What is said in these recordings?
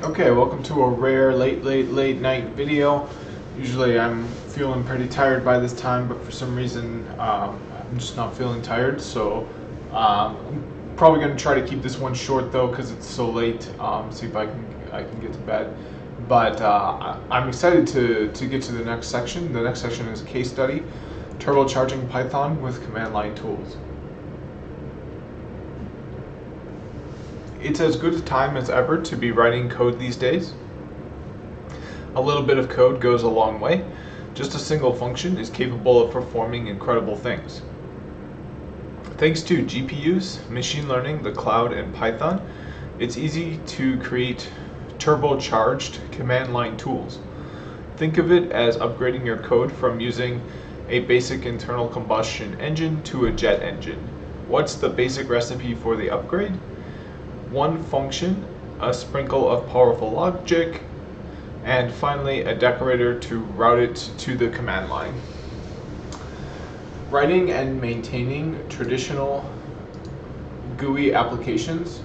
Okay, welcome to a rare late night video. Usually I'm feeling pretty tired by this time, but for some reason I'm just not feeling tired. So I'm probably going to try to keep this one short though, because it's so late. See if I can get to bed. But I'm excited to get to the next section. The next section is a case study, turbocharging Python with command line tools. It's as good a time as ever to be writing code these days. A little bit of code goes a long way. Just a single function is capable of performing incredible things. Thanks to GPUs, machine learning, the cloud, and Python, it's easy to create turbocharged command line tools. Think of it as upgrading your code from using a basic internal combustion engine to a jet engine. What's the basic recipe for the upgrade? One function, a sprinkle of powerful logic, and finally a decorator to route it to the command line. Writing and maintaining traditional GUI applications,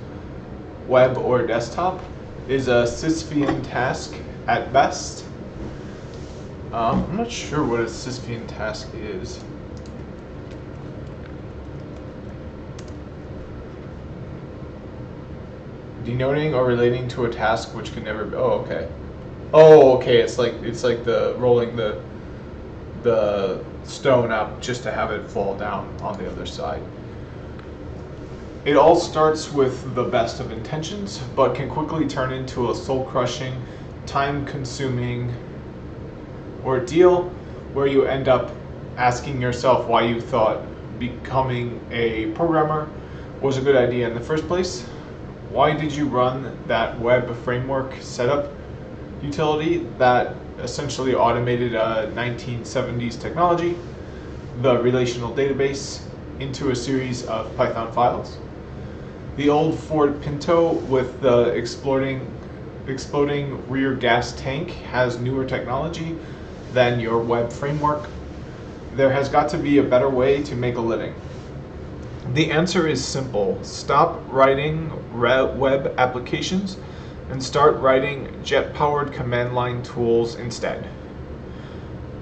web or desktop, is a Sisyphean task at best. I'm not sure what a Sisyphean task is. Denoting or relating to a task which can never be. Oh, okay. Oh, okay. It's like the rolling the stone up just to have it fall down on the other side. It all starts with the best of intentions, but can quickly turn into a soul-crushing, time-consuming ordeal where you end up asking yourself why you thought becoming a programmer was a good idea in the first place. Why did you run that web framework setup utility that essentially automated a 1970s technology, the relational database, into a series of Python files? The old Ford Pinto with the exploding rear gas tank has newer technology than your web framework. There has got to be a better way to make a living. The answer is simple. Stop writing web applications and start writing jet-powered command line tools instead.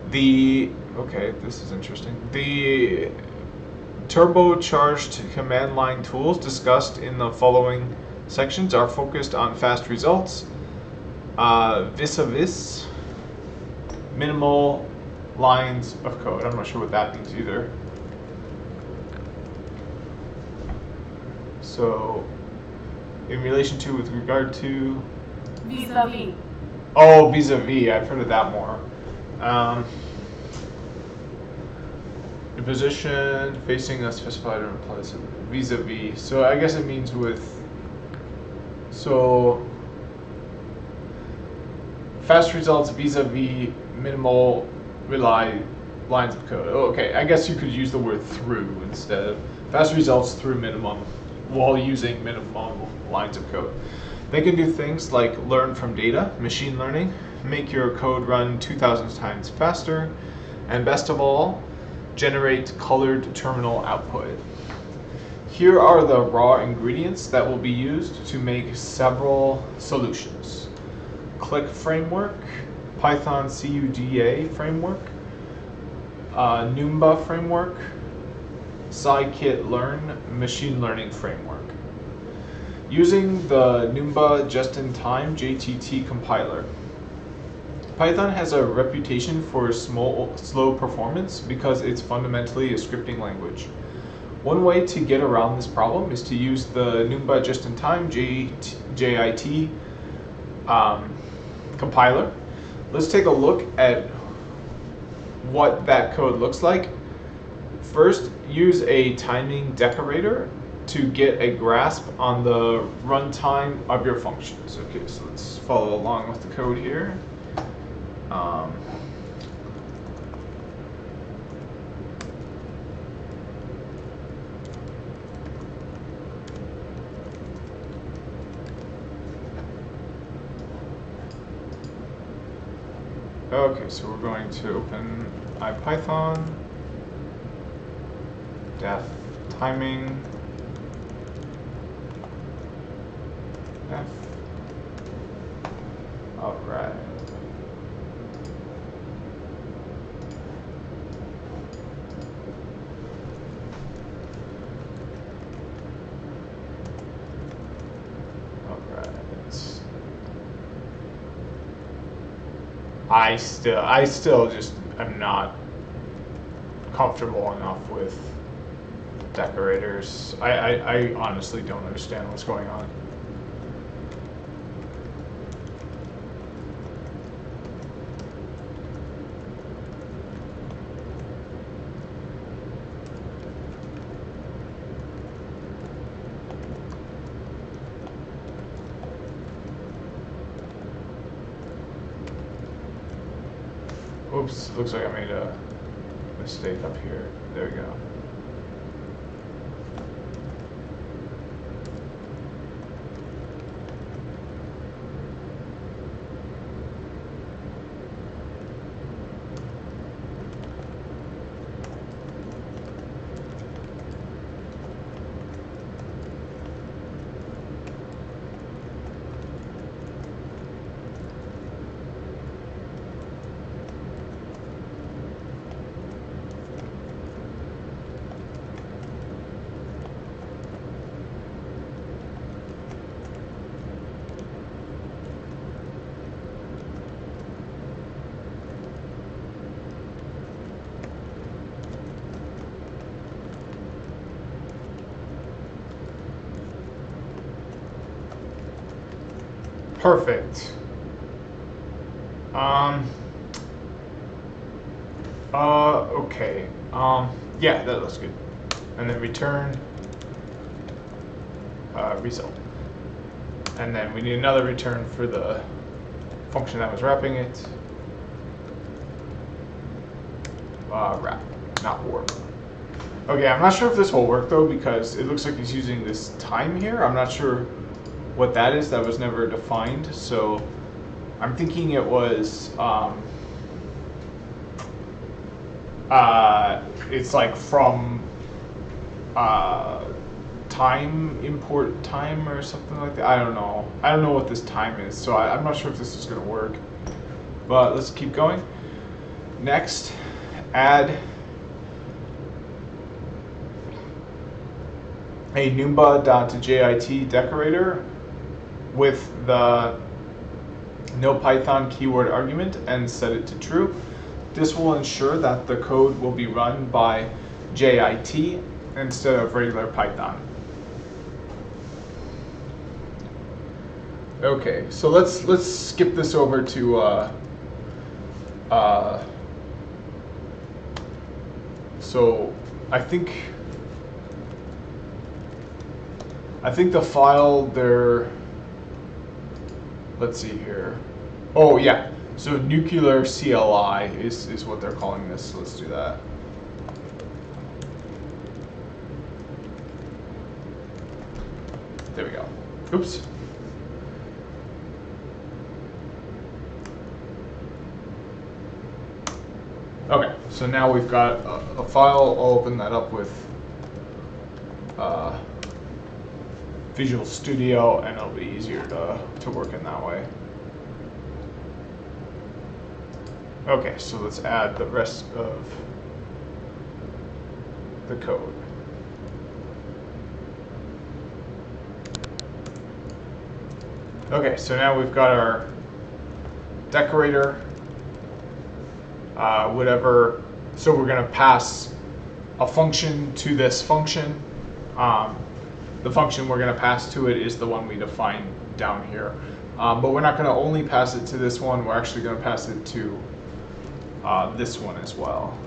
Okay, this is interesting. The turbocharged command line tools discussed in the following sections are focused on fast results, vis-a-vis minimal lines of code. I'm not sure what that means either. So, in relation to, with regard to? Vis-a-vis. Oh, vis-a-vis. I've heard of that more. The position facing a specified or implies vis-a-vis. So I guess it means with. So, fast results vis-a-vis minimal lines of code. Oh, okay, I guess you could use the word through instead of fast results through minimum, while using minimum lines of code. They can do things like learn from data, machine learning, make your code run 2,000 times faster, and best of all, generate colored terminal output. Here are the raw ingredients that will be used to make several solutions. Click framework, Python Cuda framework, Numba framework, scikit-learn machine learning framework. Using the Numba just-in-time JTT compiler. Python has a reputation for slow performance because it's fundamentally a scripting language. One way to get around this problem is to use the Numba just-in-time JIT compiler. Let's take a look at what that code looks like. First, use a timing decorator to get a grasp on the runtime of your functions. Okay, so let's follow along with the code here. Okay, so we're going to open IPython, def timing, def All right. All right. I still just am not comfortable enough with decorators. I honestly don't understand what's going on. Oops, looks like I made a mistake up here. There we go. Perfect. Okay. Yeah, that looks good. And then return result. And then we need another return for the function that was wrapping it. Wrap, not warp. Okay, I'm not sure if this will work though, because it looks like he's using this time here. I'm not sure what that is. That was never defined. So I'm thinking it was, it's like from time, import time or something like that. I don't know. I don't know what this time is. So I'm not sure if this is going to work. But let's keep going. Next, add a numba.jit decorator with the no Python keyword argument and set it to true. This will ensure that the code will be run by JIT instead of regular Python. Okay, so let's skip this over to so I think the file there, let's see here. Oh yeah, so nuclear CLI is what they're calling this. So let's do that. There we go. Oops. Okay, so now we've got a file. I'll open that up with Visual Studio, and it'll be easier to work in that way. Okay, so let's add the rest of the code. Okay, so now we've got our decorator, whatever. So we're going to pass a function to this function. The function we're going to pass to it is the one we define down here. But we're not going to only pass it to this one. We're actually going to pass it to this one as well.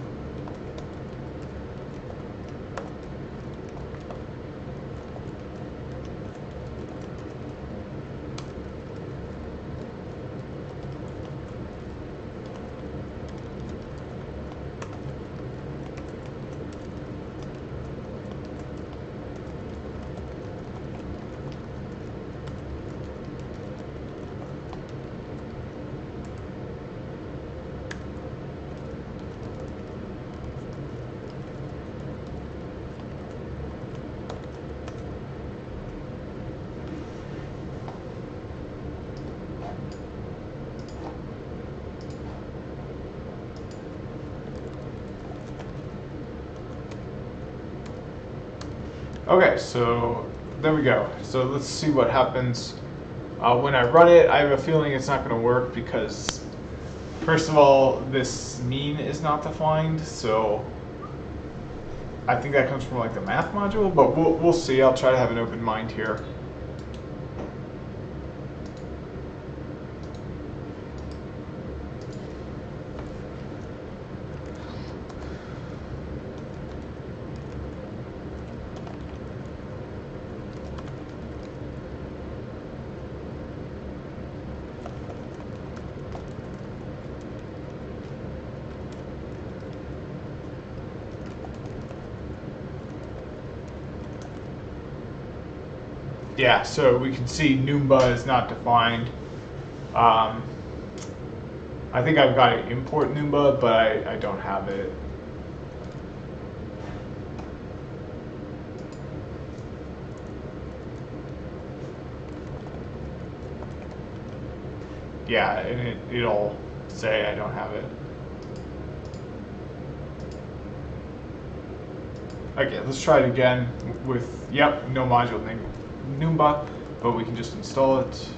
Okay, so there we go. So let's see what happens when I run it. I have a feeling it's not going to work because, first of all, this mean is not defined. So I think that comes from like the math module, but we'll see. I'll try to have an open mind here. Yeah, so we can see Numba is not defined. I think I've got to import Numba, but I don't have it. Yeah, and it'll say I don't have it. Okay, let's try it again with, yep, no module named Numba, but we can just install it.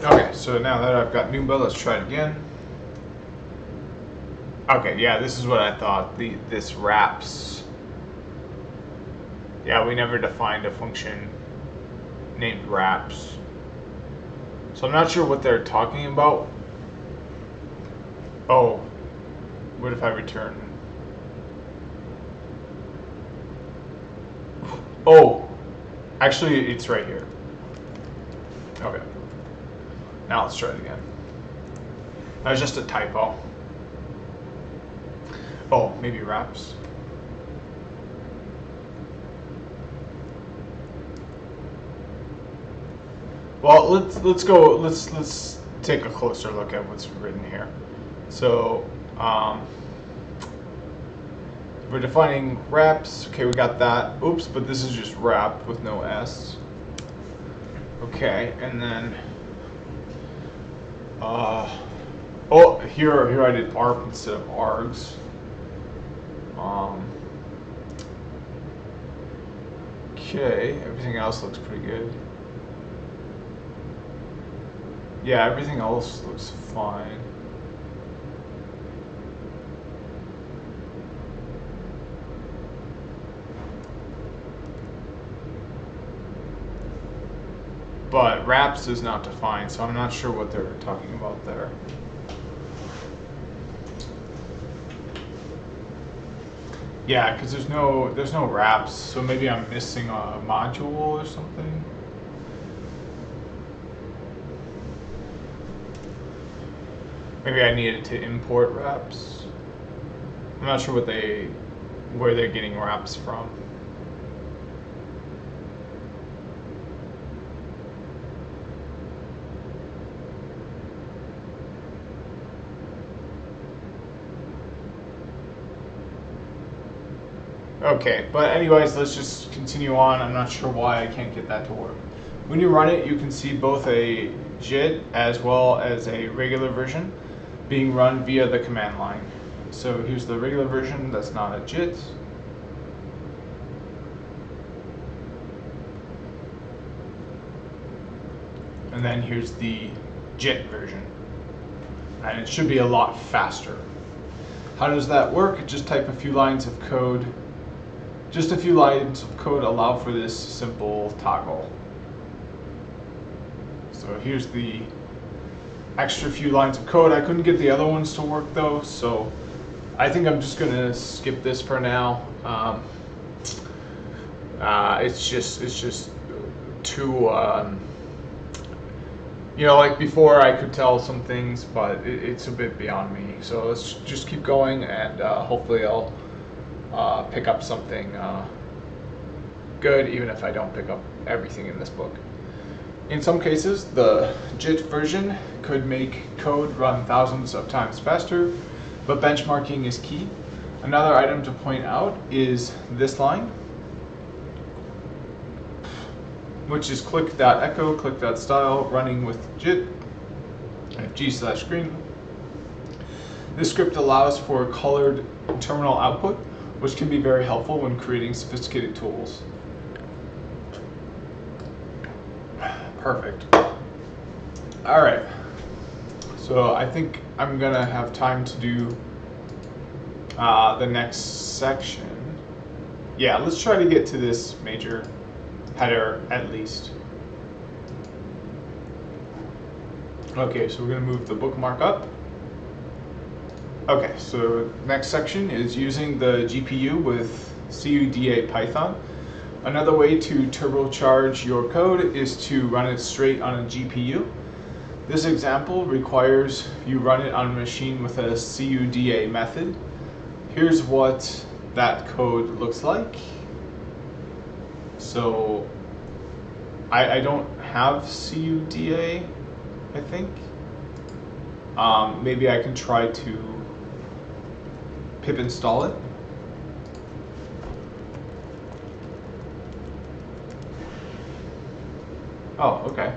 Okay, so now that I've got Numba, let's try it again. Okay, yeah, this is what I thought. This wraps. Yeah, we never defined a function named wraps. So I'm not sure what they're talking about. Oh, what if I return? Oh, actually it's right here. Okay. Now let's try it again. That was just a typo. Oh, maybe wraps. Well, let's take a closer look at what's written here. So we're defining wraps. Okay, we got that. Oops, but this is just wrap with no S. Okay, and then oh, here I did arp instead of args. Okay, everything else looks pretty good. Yeah, everything else looks fine. But wraps is not defined, so I'm not sure what they're talking about there. Yeah, because there's no wraps, so maybe I'm missing a module or something. Maybe I needed to import wraps. I'm not sure where they're getting wraps from. Okay, but anyways, let's just continue on. I'm not sure why I can't get that to work. When you run it, you can see both a JIT as well as a regular version being run via the command line. So here's the regular version that's not a JIT. And then here's the JIT version. And it should be a lot faster. How does that work? Just type a few lines of code. Just a few lines of code allow for this simple toggle. So here's the extra few lines of code. I couldn't get the other ones to work though, so I think I'm just gonna skip this for now. It's just too, you know, like before I could tell some things, but it's a bit beyond me. So let's just keep going, and hopefully I'll pick up something good, even if I don't pick up everything in this book. In some cases, the JIT version could make code run thousands of times faster, but benchmarking is key. Another item to point out is this line, which is click.echo, click.style, running with JIT, g/green. This script allows for colored terminal output, which can be very helpful when creating sophisticated tools. Perfect. All right. So I think I'm gonna have time to do the next section. Yeah, let's try to get to this major header at least. Okay, so we're gonna move the bookmark up. Okay, so next section is using the GPU with Cuda Python. Another way to turbocharge your code is to run it straight on a GPU. This example requires you run it on a machine with a Cuda method. Here's what that code looks like. So I don't have Cuda, I think. Maybe I can try to pip install it. Oh, okay.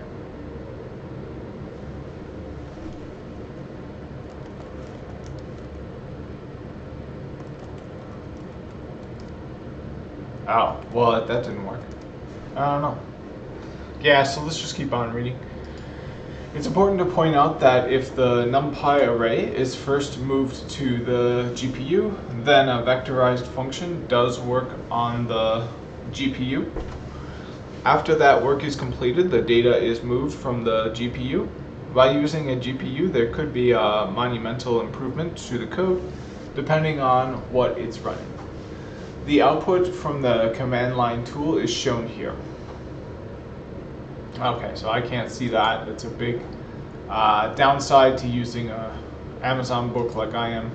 Oh, well, that didn't work. I don't know. Yeah, so let's just keep on reading. It's important to point out that if the NumPy array is first moved to the GPU, then a vectorized function does work on the GPU. After that work is completed, the data is moved from the GPU. By using a GPU, there could be a monumental improvement to the code, depending on what it's running. The output from the command line tool is shown here. Okay, so I can't see that. It's a big downside to using a Amazon book like I am.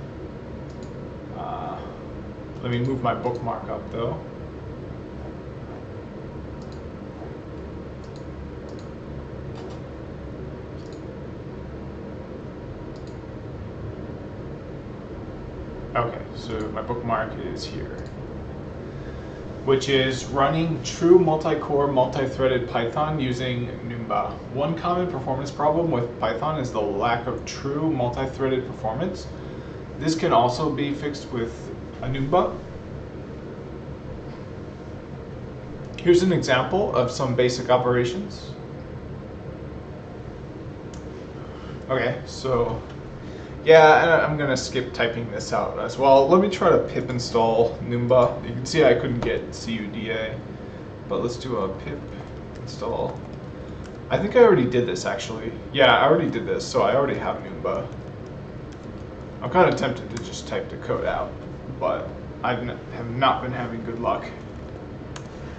Let me move my bookmark up though. Okay, so my bookmark is here, which is running true multi-core, multi-threaded Python using Numba. One common performance problem with Python is the lack of true multi-threaded performance. This can also be fixed with a Numba. Here's an example of some basic operations. Okay, so yeah, I'm gonna skip typing this out as well. Let me try to pip install Numba. You can see I couldn't get Cuda, but let's do a pip install. I think I already did this actually. Yeah, I already did this, so I already have Numba. I'm kind of tempted to just type the code out, but I have not been having good luck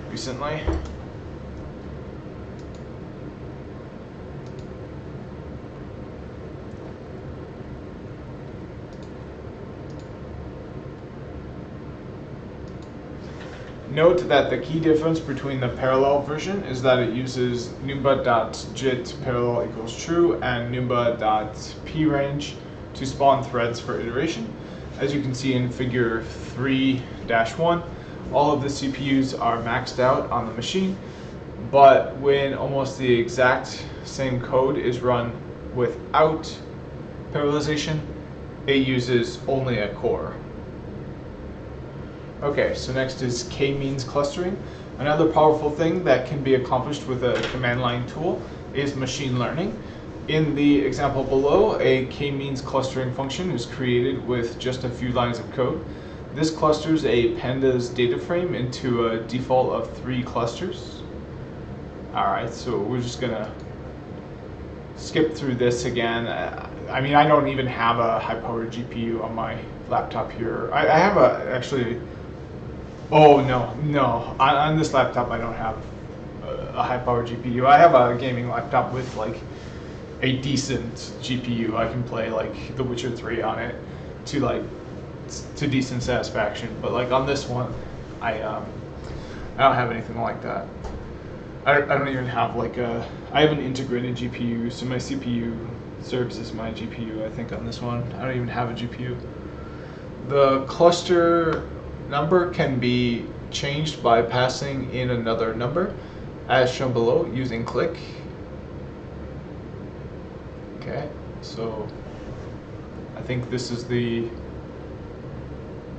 recently. Note that the key difference between the parallel version is that it uses numba.jit parallel equals true and numba.prange to spawn threads for iteration. As you can see in figure 3-1, all of the CPUs are maxed out on the machine, but when almost the exact same code is run without parallelization, it uses only a core. Okay, so next is k-means clustering. Another powerful thing that can be accomplished with a command line tool is machine learning. In the example below, a k-means clustering function is created with just a few lines of code. This clusters a pandas data frame into a default of 3 clusters. Alright, so we're just gonna skip through this again. I mean, I don't even have a high-powered GPU on my laptop here. I have actually. Oh, no. On this laptop, I don't have a high-powered GPU. I have a gaming laptop with, like, a decent GPU. I can play, like, The Witcher 3 on it to, like, to decent satisfaction. But like on this one, I don't have anything like that. I don't even have like I have an integrated GPU, so my CPU serves as my GPU, I think, on this one. I don't even have a GPU. The cluster number can be changed by passing in another number, as shown below, using click. Okay, so I think this is the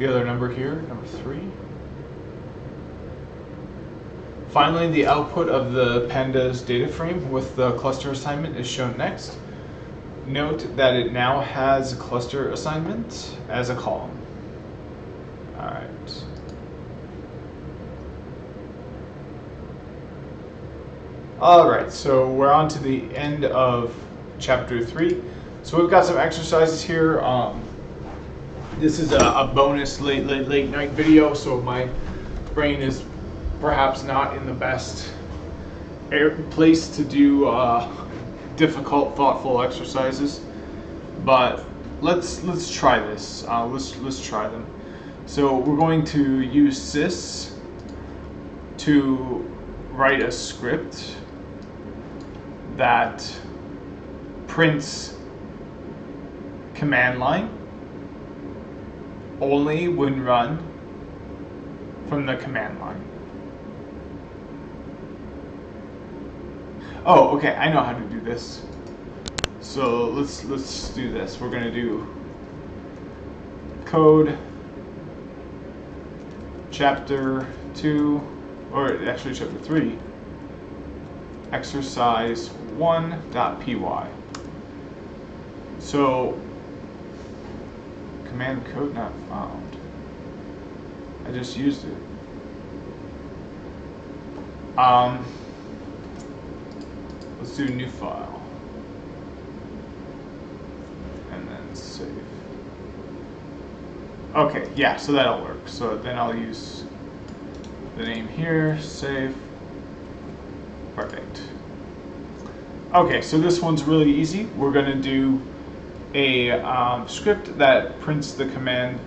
other number here, number 3. Finally, the output of the pandas data frame with the cluster assignment is shown next. Note that it now has cluster assignment as a column. Alright. Alright, so we're on to the end of chapter 3. So we've got some exercises here. This is a bonus late night video, so my brain is perhaps not in the best place to do difficult, thoughtful exercises. But let's try this. Let's try them. So we're going to use sys to write a script that prints command line only when run from the command line. Oh, okay, I know how to do this. So let's do this. We're gonna do code chapter 2, or actually chapter 3, exercise 1.py. So command code not found. I just used it. Let's do new file and then save. Okay, yeah, so that'll work. So then I'll use the name here, save. Perfect. Okay, so this one's really easy. We're going to do a script that prints the command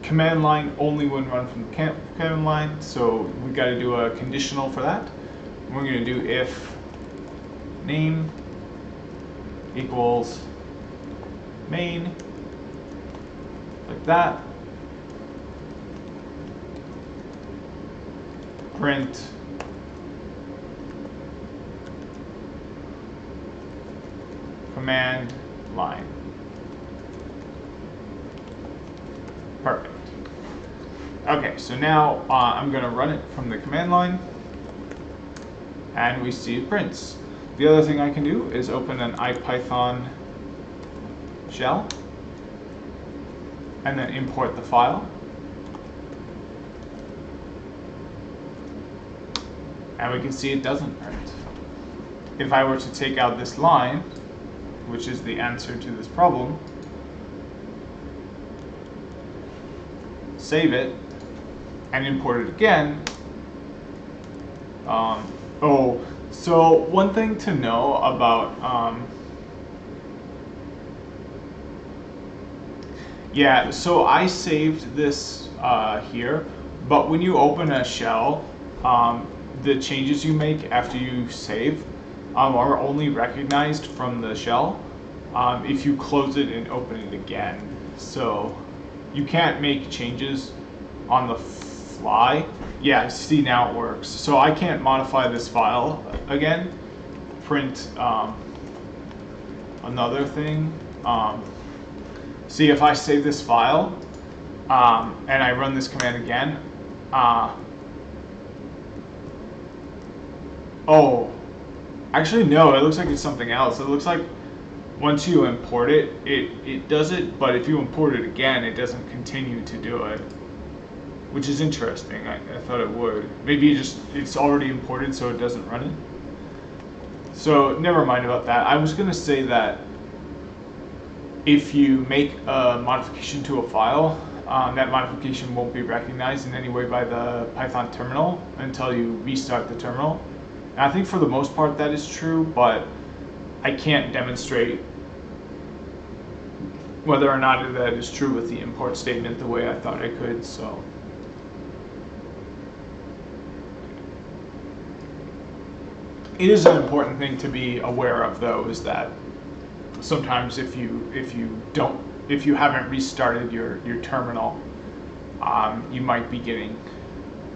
command line only when run from the command line. So we got to do a conditional for that. We're going to do if name equals main, like that. Print command line. Perfect. Okay, so now I'm going to run it from the command line, and we see it prints. The other thing I can do is open an IPython shell, and then import the file. And we can see it doesn't print. If I were to take out this line, which is the answer to this problem, save it, and import it again. So one thing to know about, yeah, so I saved this here, but when you open a shell, the changes you make after you save are only recognized from the shell if you close it and open it again. So you can't make changes on the fly. Yeah, see, now it works. So I can't modify this file again, print another thing. See, if I save this file and I run this command again, oh, actually no, it looks like it's something else. It looks like once you import it, it does it, but if you import it again, it doesn't continue to do it, which is interesting. I thought it would. Maybe it's already imported, so it doesn't run it. So never mind about that. I was gonna say that if you make a modification to a file, that modification won't be recognized in any way by the Python terminal until you restart the terminal. And I think for the most part that is true, but I can't demonstrate whether or not that is true with the import statement the way I thought I could. So it is an important thing to be aware of, though, is that sometimes if you haven't restarted your terminal, you might be getting,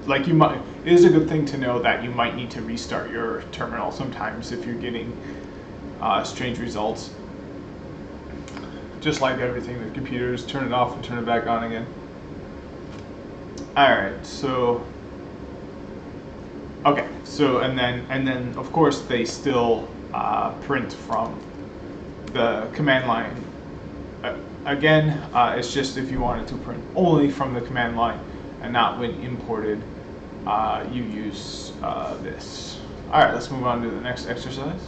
like, it is a good thing to know that you might need to restart your terminal sometimes if you're getting strange results. Just like everything, the computers, turn it off and turn it back on again. All right, so okay, so and then of course they still print from the command line. Again, it's just if you wanted to print only from the command line and not when imported, you use this. All right, let's move on to the next exercise.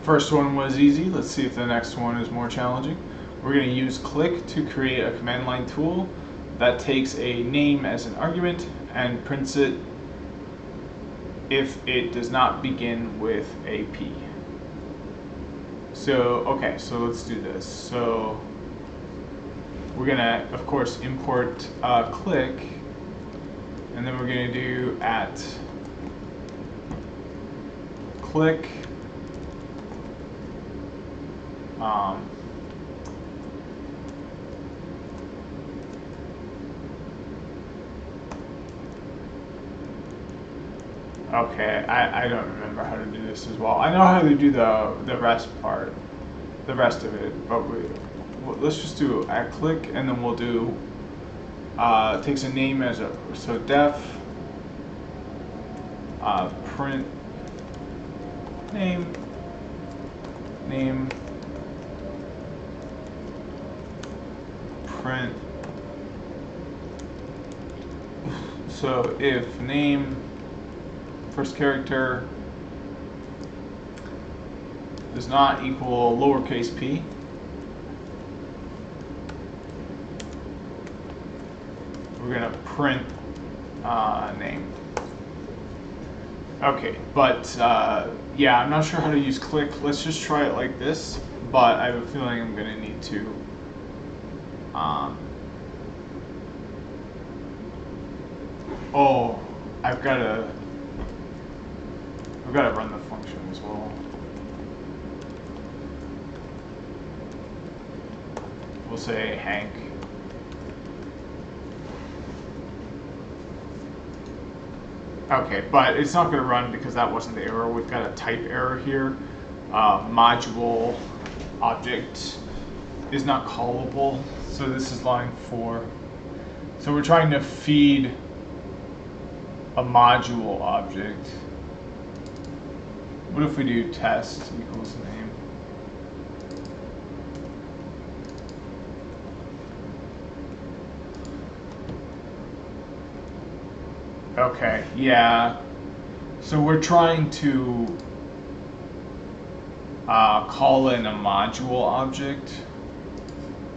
First one was easy. Let's see if the next one is more challenging. We're going to use click to create a command line tool that takes a name as an argument and prints it if it does not begin with a P. So, okay, so let's do this. So we're going to, of course, import click, and then we're going to do at click okay, I don't remember how to do this as well. I know how to do the rest part, the rest of it, but let's just do at click, and then we'll do takes a name as a, so def print name print. So if name first character does not equal lowercase p, we're going to print name. Okay, but yeah, I'm not sure how to use click. Let's just try it like this, but I have a feeling I'm going to need to oh, I've got to run the function as well. We'll say Hank. Okay, but it's not going to run because that wasn't the error. We've got a type error here. Module object is not callable. So this is line 4. So we're trying to feed a module object. What if we do test equals name? Okay, yeah. So we're trying to call in a module object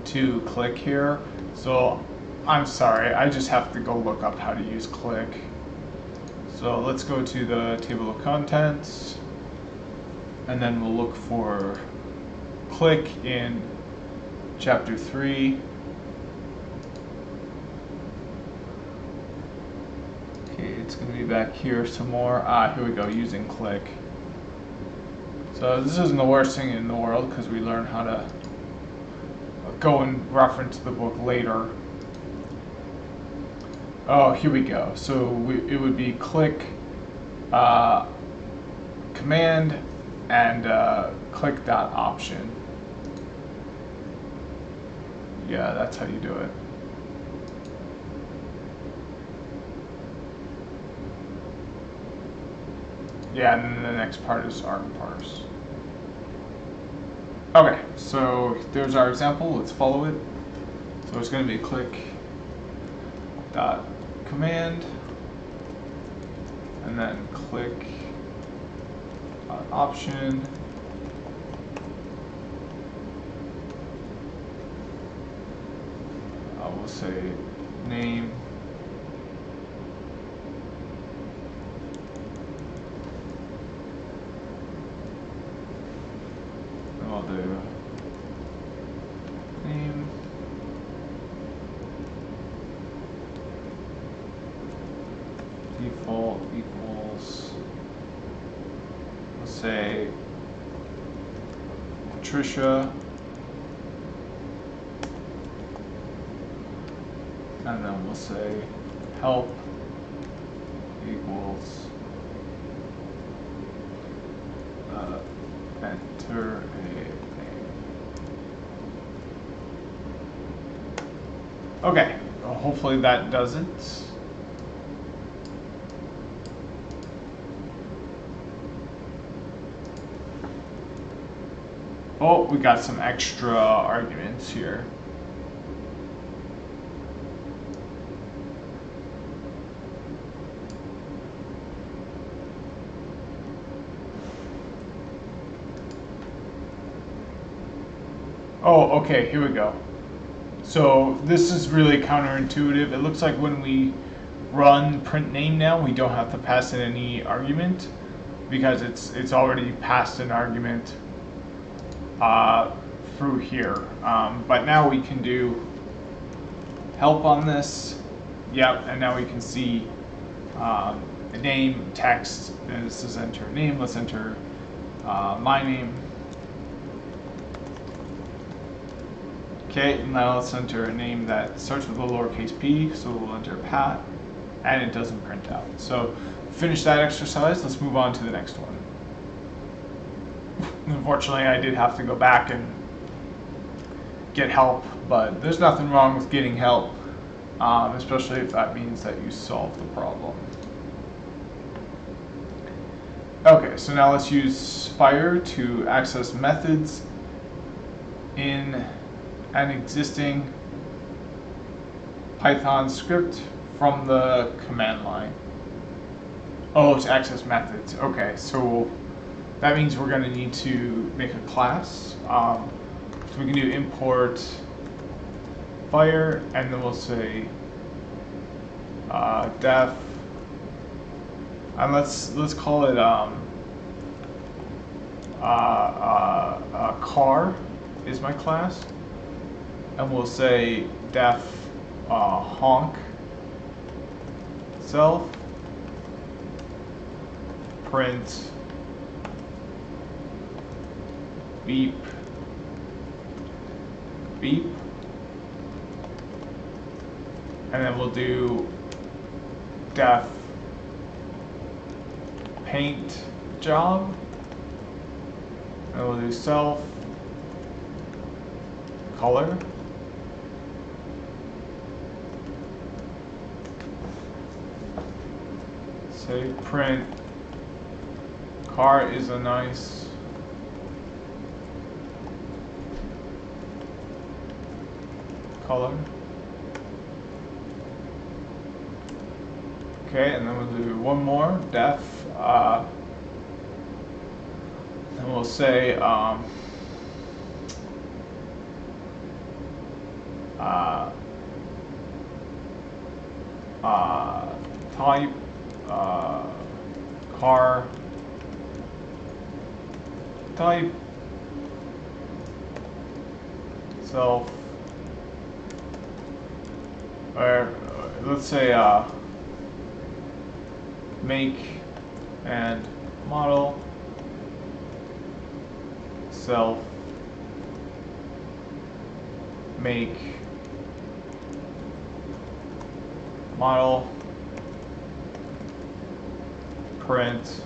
to click here. So I'm sorry, I just have to go look up how to use click. So let's go to the table of contents, and then we'll look for click in chapter 3. Okay, it's going to be back here some more. Here we go, using click. So this isn't the worst thing in the world because we learn how to go and reference the book later. Oh, here we go. So it would be click command and click dot option. Yeah, that's how you do it. Yeah, and then the next part is arg parse. Okay, so there's our example. Let's follow it. So it's going to be click dot command and then click dot option. We'll say name hello equals, let's say, Patricia, and then we'll say help equals enter a name. Okay, well, hopefully that does it. Oh, we got some extra arguments here. Oh, okay, here we go. So this is really counterintuitive. It looks like when we run print name now, we don't have to pass in any argument because it's already passed an argument through here. But now we can do help on this. Yep, and now we can see the name, text, and this is enter name. Let's enter my name. Okay, now let's enter a name that starts with a lowercase p, so we'll enter Pat, and it doesn't print out. So finish that exercise, let's move on to the next one. Unfortunately, I did have to go back and get help, but there's nothing wrong with getting help, especially if that means that you solve the problem. Okay, so now let's use Fire to access methods in an existing Python script from the command line. Oh, to access methods. Okay, so that means we're going to need to make a class. So we can do import Fire, and then we'll say def, and let's call it car is my class. And we'll say def honk self print beep beep, and then we'll do def paint job, and we'll do self color. Say print car is a nice color. Okay, and then we'll do one more def, and we'll say type car type self, or let's say make and model self make model print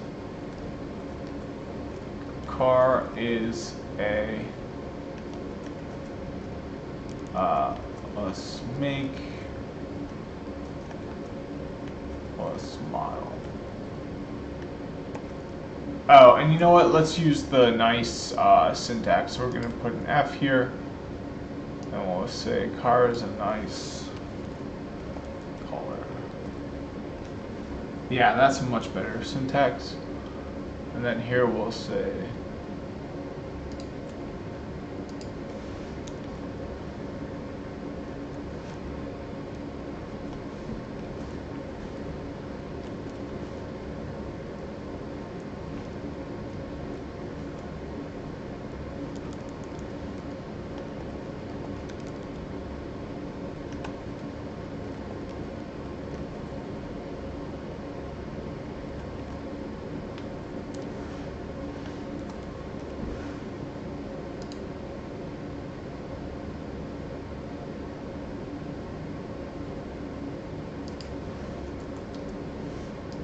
car is a let's make let's model. Oh, and you know what? Let's use the nice syntax. So we're going to put an F here, and we'll say car is a nice color. Yeah, that's a much better syntax. And then here we'll say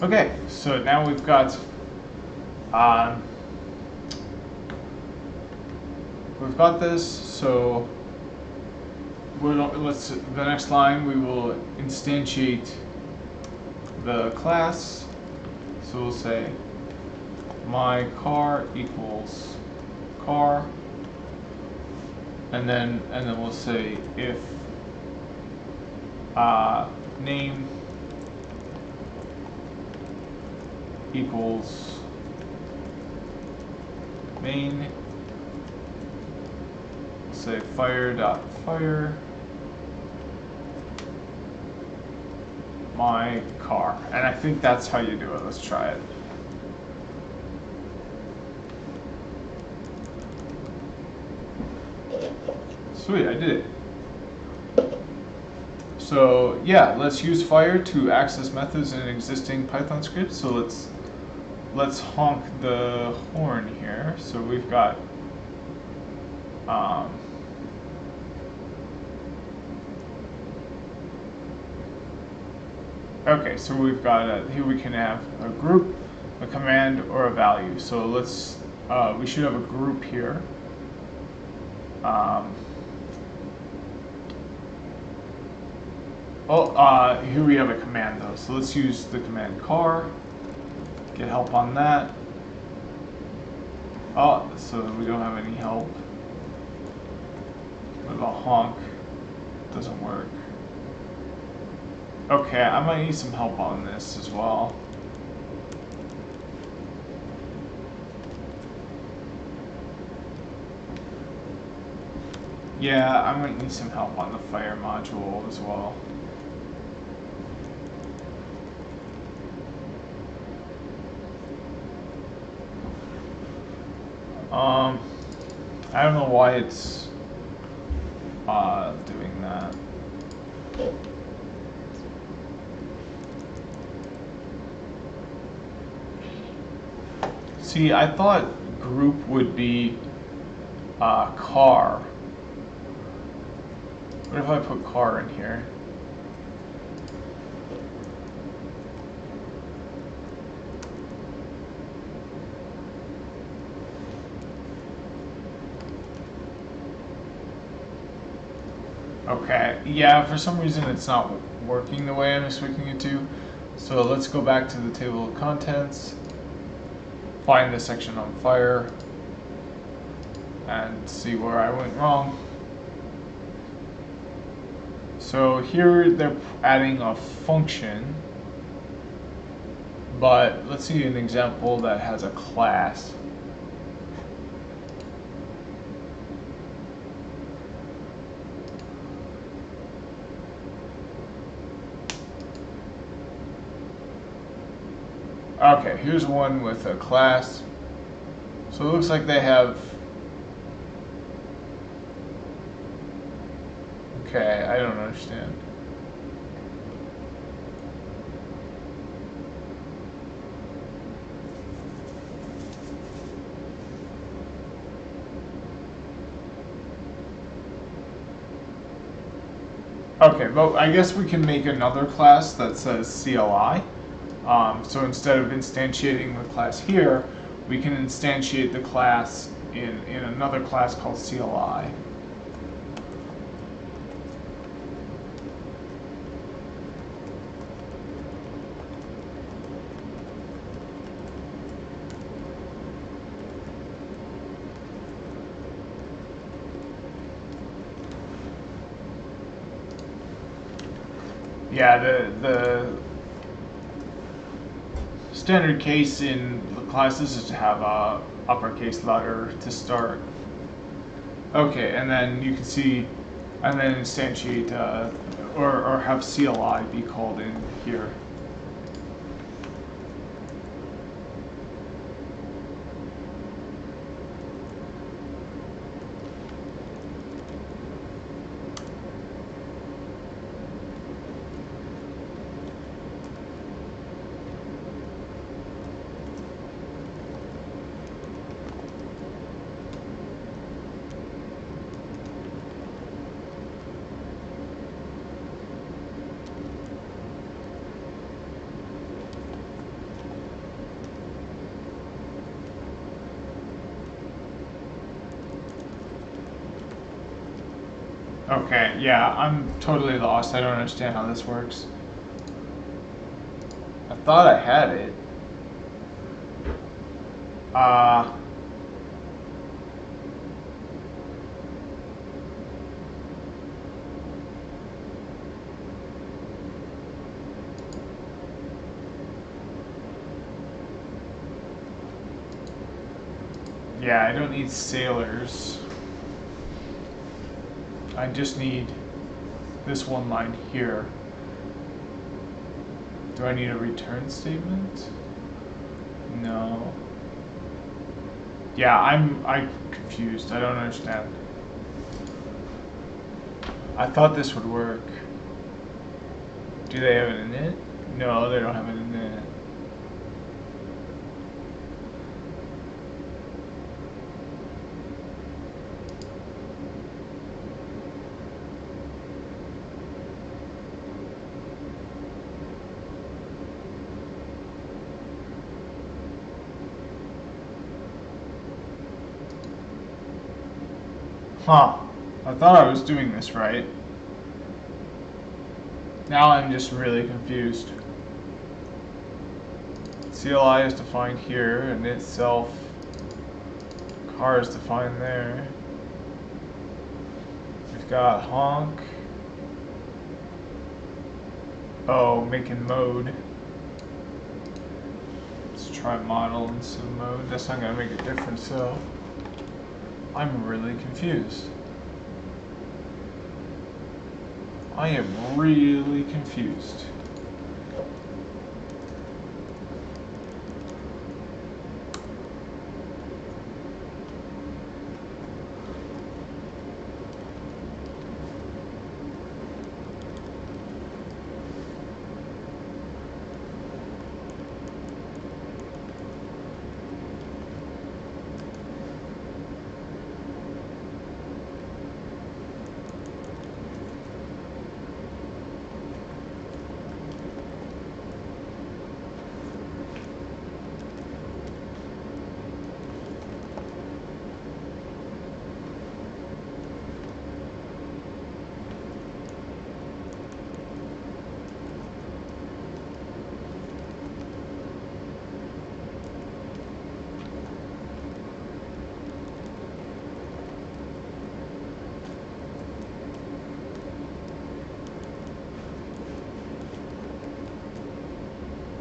Okay, so now we've got this. So the next line we will instantiate the class. So we'll say my car equals car, and then we'll say if name equals main. We'll say fire my car, and I think that's how you do it. Let's try it. Sweet, I did it. So yeah, let's use fire to access methods in an existing Python script. So let's honk the horn here. So we've got okay, so we've got here we can have a group, a command, or a value. So let's we should have a group here. Here we have a command though. So let's use the command car. Get help on that. Oh, so we don't have any help. What about honk? Doesn't work. Okay, I might need some help on this as well. Yeah, I might need some help on the fire module as well. I don't know why it's doing that. See, I thought group would be car. What if I put car in here? Okay, yeah, for some reason it's not working the way I'm expecting it to. So let's go back to the table of contents, find the section on fire, and see where I went wrong. So here they're adding a function, but let's see an example that has a class. Okay, here's one with a class. So it looks like they have... Okay, I don't understand. Okay, but I guess we can make another class that says CLI. So instead of instantiating the class here, we can instantiate the class in another class called CLI. Yeah, the standard case in the classes is to have a uppercase letter to start. Okay, and then you can see, and then instantiate or have CLI be called in here. Okay, yeah, I'm totally lost. I don't understand how this works. I thought I had it. Yeah, I don't need sailors. I just need this one line here. Do I need a return statement? No. Yeah, I'm confused. I don't understand. I thought this would work. Do they have it in it? No, they don't have it in it. Huh. I thought I was doing this right. Now I'm just really confused. CLI is defined here, and itself car is defined there. We've got honk. Oh, making mode. Let's try model instead of mode. That's not gonna make a difference though. I'm really confused. I am really confused.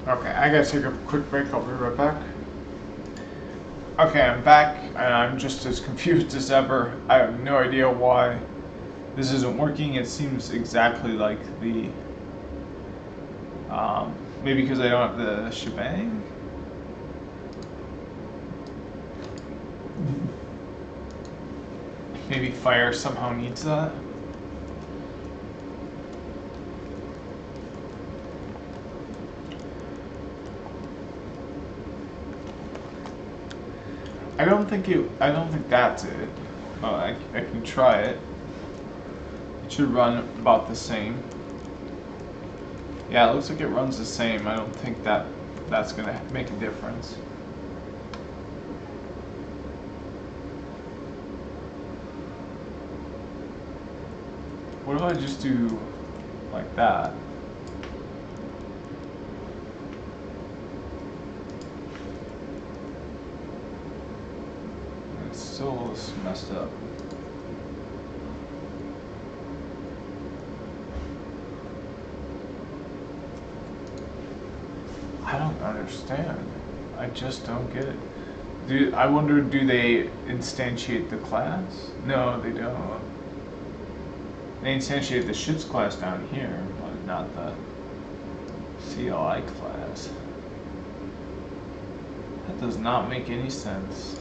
Okay, I gotta take a quick break. I'll be right back. Okay, I'm back, and I'm just as confused as ever. I have no idea why this isn't working. It seems exactly like the... maybe because I don't have the shebang? Maybe fire somehow needs that? I don't think that's it. Oh, I can try it. It should run about the same. Yeah, it looks like it runs the same. I don't think that's gonna make a difference. What if I just do like that? It's still messed up. I don't understand. I just don't get it. I wonder, do they instantiate the class? No, they don't. They instantiate the ships class down here, but not the CLI class. That does not make any sense.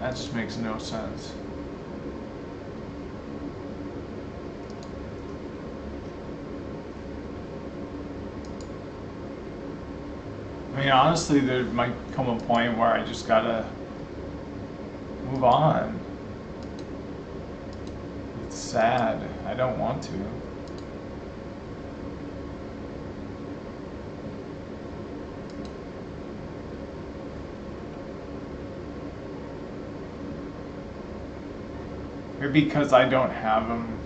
That just makes no sense. I mean, honestly, there might come a point where I just gotta move on. It's sad. I don't want to. because I don't have them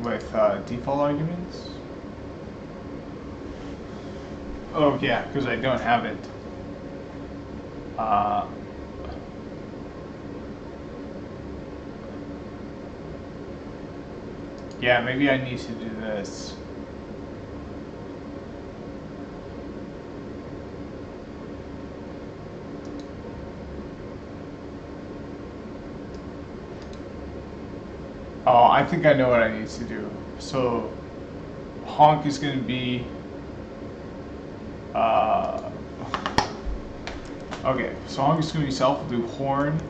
with default arguments. Oh yeah, because I don't have it. Yeah, maybe I need to do this. Oh, I think I know what I need to do. So, honk is going to be, okay, so honk is going to be self, we'll do horn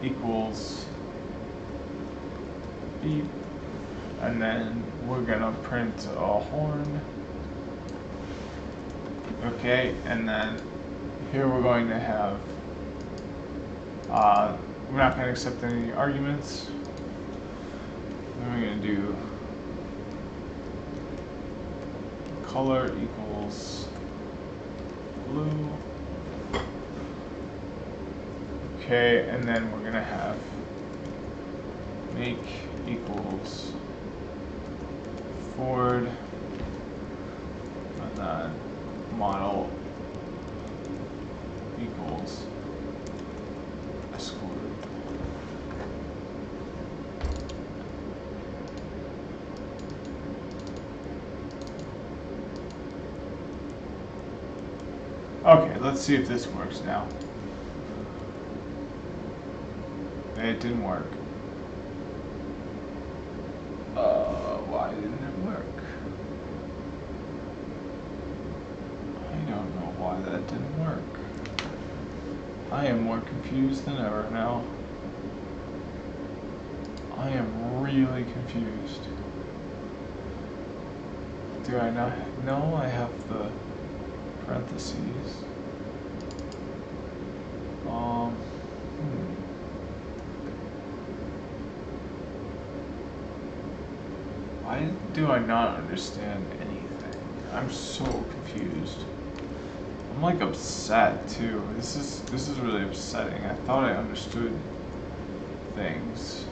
equals beep, and then we're going to print a horn. Okay, and then here we're going to have, we're not going to accept any arguments. Then we're going to do color equals blue. Okay, and then we're going to have make equals Ford, and then model equals Escort. Okay, let's see if this works now. It didn't work. Why didn't it work? I don't know why that didn't work. I am more confused than ever now. I am really confused. Do I not? No, I have the parentheses. Why do I not understand anything? I'm so confused. I'm like upset too. This is really upsetting. I thought I understood things.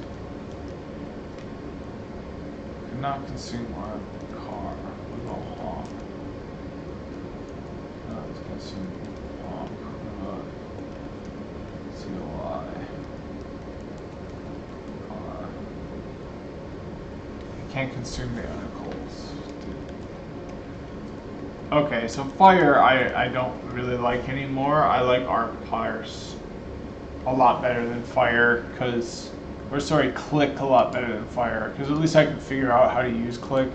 Could not consume our car. What about honk? Not consume honk. What about COI? Car. Can't consume the articles. Okay, so fire I don't really like anymore. I like arc-pliers a lot better than fire, because, or sorry, click a lot better than fire, because at least I can figure out how to use click.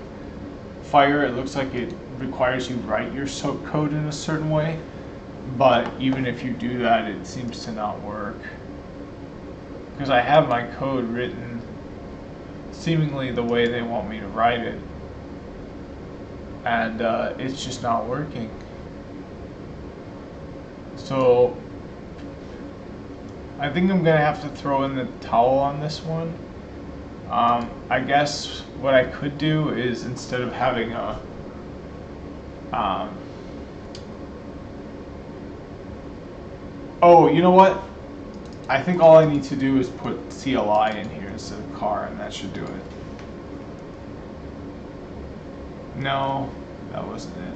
Fire, it looks like it requires you write your code in a certain way, but even if you do that, it seems to not work. Because I have my code written seemingly the way they want me to write it, and it's just not working. So I think I'm gonna have to throw in the towel on this one. I guess what I could do is, instead of having a oh, you know what? I think all I need to do is put CLI in here instead of car, and that should do it. No, that wasn't it.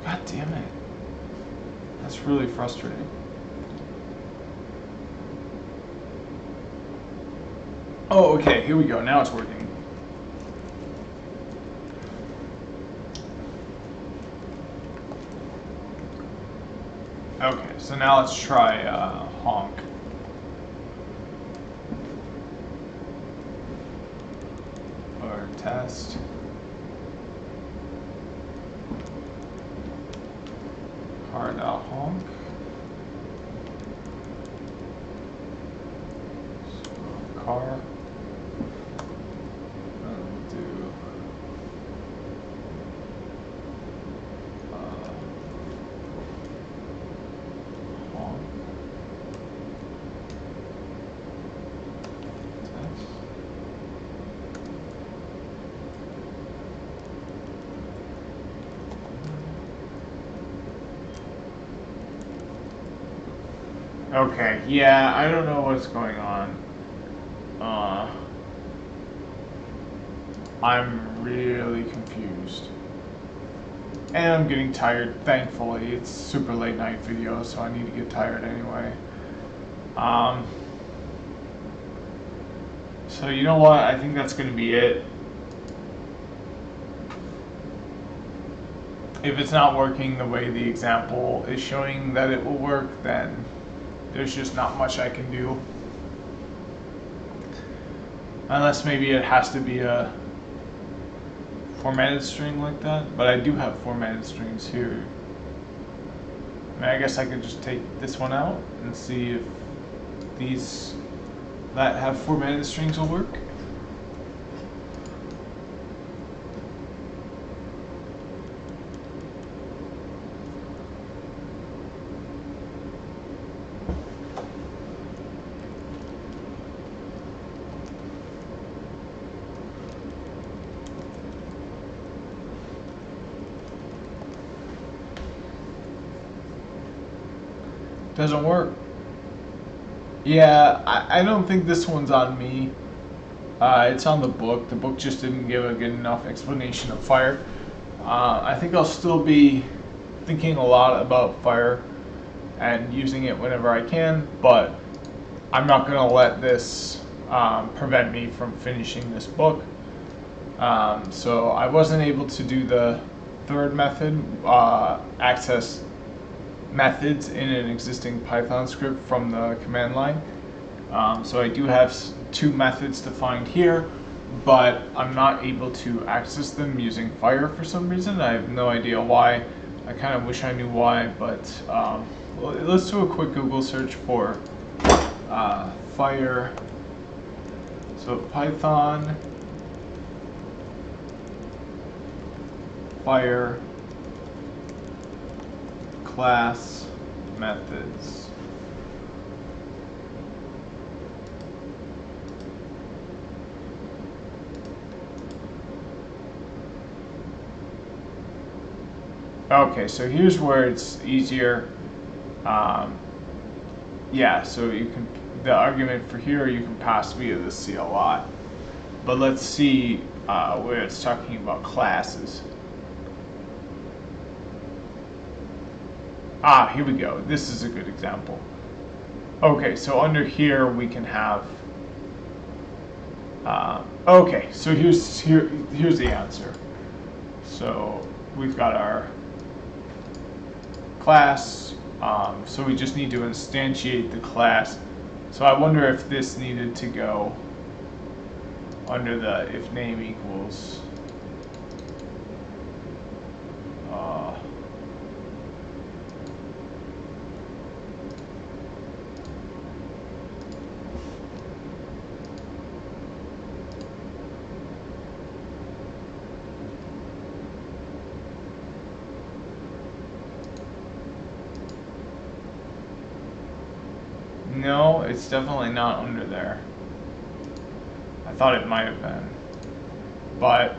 God damn it. That's really frustrating. Oh, okay, here we go. Now it's working. Okay, so now let's try honk. Or test. Car.honk. So car. Okay, yeah, I don't know what's going on. I'm really confused. And I'm getting tired, thankfully. It's super late night video, so I need to get tired anyway. So you know what? I think that's going to be it. If it's not working the way the example is showing that it will work, then there's just not much I can do. Unless maybe it has to be a formatted string like that. But I do have formatted strings here. I mean, I guess I could just take this one out and see if these that have formatted strings will work. Doesn't work. Yeah, I don't think this one's on me. It's on the book. The book just didn't give a good enough explanation of fire. I think I'll still be thinking a lot about fire and using it whenever I can, but I'm not going to let this prevent me from finishing this book. So I wasn't able to do the third method, access methods in an existing Python script from the command line. So I do have two methods defined here, but I'm not able to access them using fire for some reason. I have no idea why. I kind of wish I knew why, but let's do a quick Google search for fire. So Python fire class methods. Okay, so here's where it's easier. Yeah, so you can, the argument for here you can pass via the CLI. But let's see where it's talking about classes. Here we go. This is a good example. Okay, so under here we can have. Okay, so here's the answer. So we've got our class. So we just need to instantiate the class. So I wonder if this needed to go under the if name equals. No, it's definitely not under there. I thought it might have been, but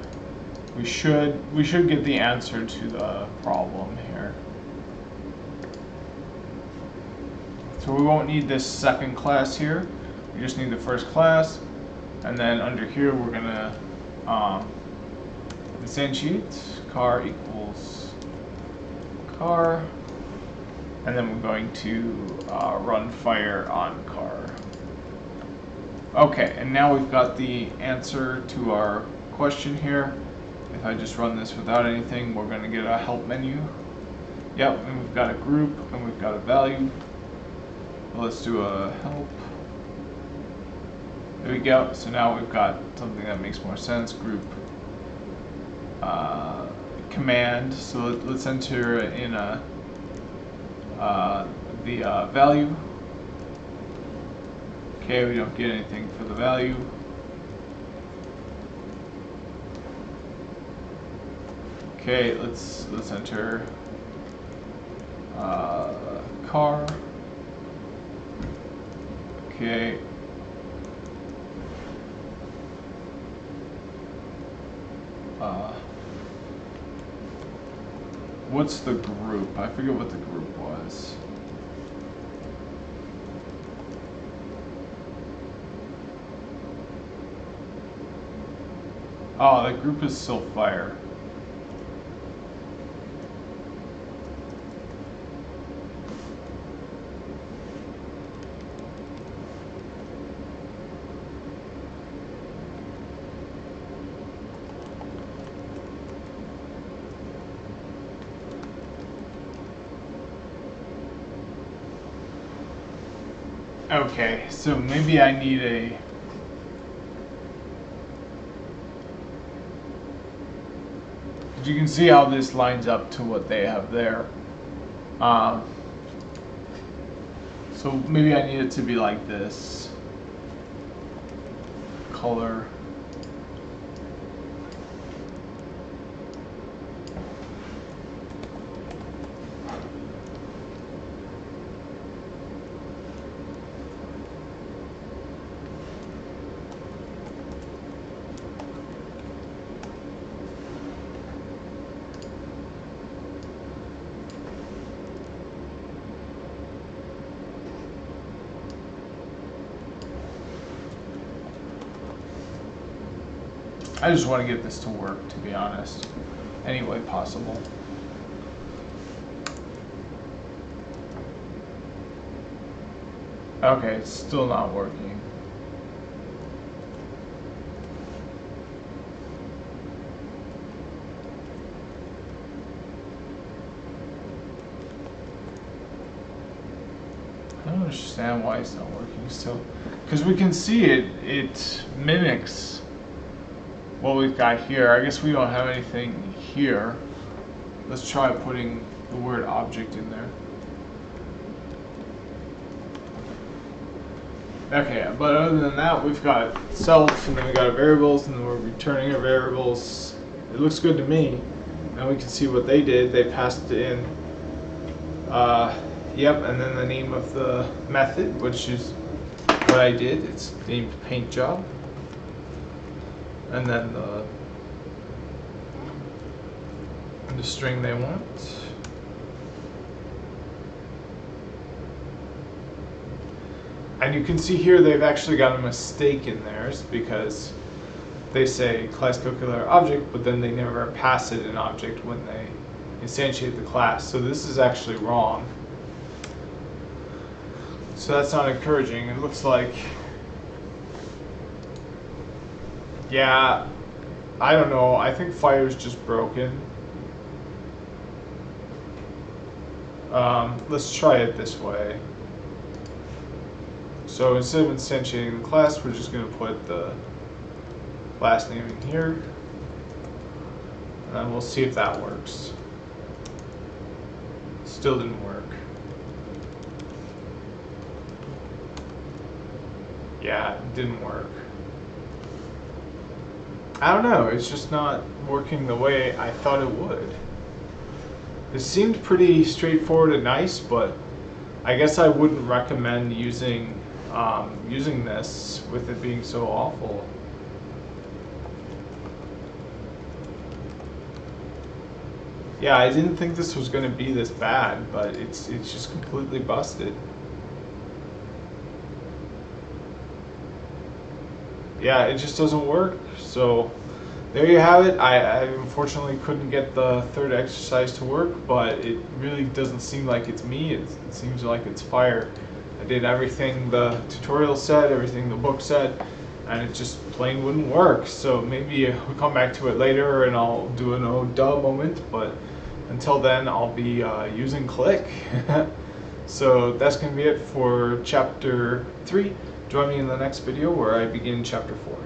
we should get the answer to the problem here. So we won't need this second class here. We just need the first class, and then under here we're gonna instantiate car equals car. And then we're going to run fire on car. Okay, and now we've got the answer to our question here. If I just run this without anything, we're going to get a help menu. Yep, and we've got a group, and we've got a value. Let's do a help. There we go. So now we've got something that makes more sense. Group command. So let's enter in a the value. Okay, we don't get anything for the value. Okay, let's enter car. Okay. What's the group? I forget what the group was. Oh, the group is still fire. Okay, so maybe I need a... You can see how this lines up to what they have there. So maybe I need it to be like this. Color. I just want to get this to work, to be honest, any way possible. Okay, it's still not working. I don't understand why it's not working still. Because we can see it mimics what we've got here. I guess we don't have anything here. Let's try putting the word object in there. Okay, but other than that, we've got self, and then we got our variables, and then we're returning our variables. It looks good to me. Now we can see what they did. They passed in, yep, and then the name of the method, which is what I did. It's named paint job. And then the string they want. And you can see here they've actually got a mistake in theirs because they say class calculator object, but then they never pass it an object when they instantiate the class. So this is actually wrong. So that's not encouraging. It looks like, yeah, I don't know. I think Fire's just broken. Let's try it this way. So instead of instantiating the class, we're just going to put the class name in here. And then we'll see if that works. Still didn't work. Yeah, it didn't work. I don't know, it's just not working the way I thought it would. It seemed pretty straightforward and nice, but I guess I wouldn't recommend using this with it being so awful. Yeah, I didn't think this was going to be this bad, but it's just completely busted. Yeah, it just doesn't work. So there you have it. I unfortunately couldn't get the third exercise to work, but it really doesn't seem like it's me. It seems like it's Fire. I did everything the tutorial said, everything the book said, and it just plain wouldn't work. So maybe we'll come back to it later and I'll do an oh duh moment, but until then I'll be using Click. So that's going to be it for chapter 3. Join me in the next video where I begin chapter 4.